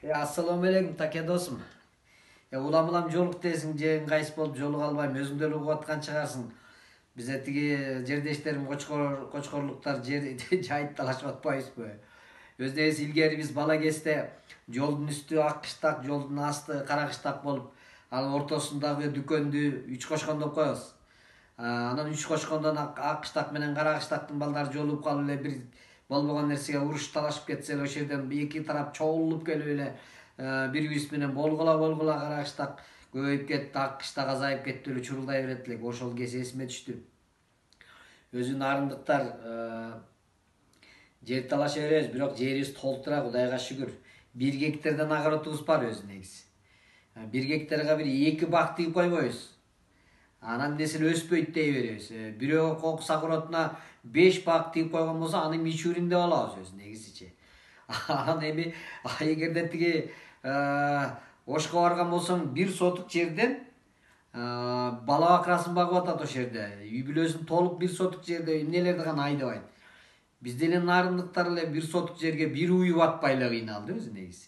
Assalamu alaikum take dosum. Ulam жолук десиң же ыңгайсыз болуп жолуга албайм. Өзүң деле угуп аткан чыгарсың. Бизе тиги жердештерим кочкорлуктар жер жайып талашып атпайбызбы? Өзүнөбүз илгери биз бала кезде жолдун үстү ак кыштак, жолдун асты кара кыштак болуп, ал ортосундагы дүкөндү үч кошкон деп коебуз. Анан үч кошкондон ак кыштак менен кара кыштактын балдары жолугуп калып эле бир болбогон нерсеге уруш талашып кетсе эле ошол жерден эки тарап чогулуп келип эле бири бириси менен болгула кара кыштак көбөйүп кетти, ак кыштак азайып кетти эле чурулдай берет элек. Ошол кез эсиме түштү. Өзү нарындыктар жер талаша беребиз, бирок жерибиз толтура, Кудайга шүгүр. 1 гектардан огородубуз бар өзү негизи. 1 гектарга бир 2 бак тигип койбойбуз. Анан несил өспөйт дей беребиз. Бирөө кокус огородуна 5 бак тигип койгон болсо, аны мичурин деп алабыз өзү негизичи. Анан эми эгерде тиги Ошко барган болсоң 1 сотук жерден бала бакрасын багып атат ошол жерде. Үй бүлөсүн толук 1 сотук жерде эмнелерди гана айдабайт. Бизде эле нарындыктар эле 1 сотук жерге 1 үй батпай эле кыйналды өзү негизи.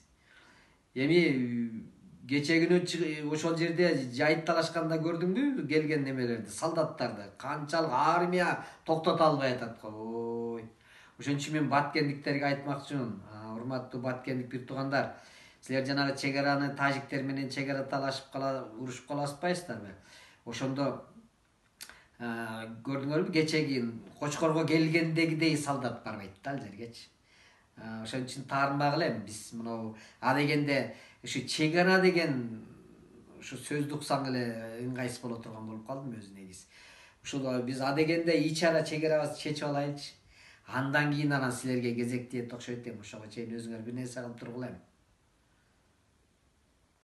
Эми кече күнү ошол жерде жайыт талашканда көрдүңбү келген немелерди, солдаттарды. Канчалык армия токтото албай атат го. Ой. Ошон үчүн мен баткендиктерге айтмакчымын. Урматтуу баткендик бир туугандар. Силер жанагы чегараны тажиктер менен чегара талашып урушуп каласызбайсыздарбы? Ошондо көрдүңөрбү кечеги Кочкорго келгендегидей солдат барбайт да ал жергечи. Ошон үчүн таарынбак элем биз мынау дегенде ушу чегара деген ушу сөздү уксаң эле ыңгайсыз боло турган болуп калдым өзү негизи. Ушул биз дегенде ичара чегарабызды чечип алайынчы. Андан кийин анан силерге кезектейт окшойт дейм. Ошого чейин өзүңөр бир нерсе кылып тургула эми.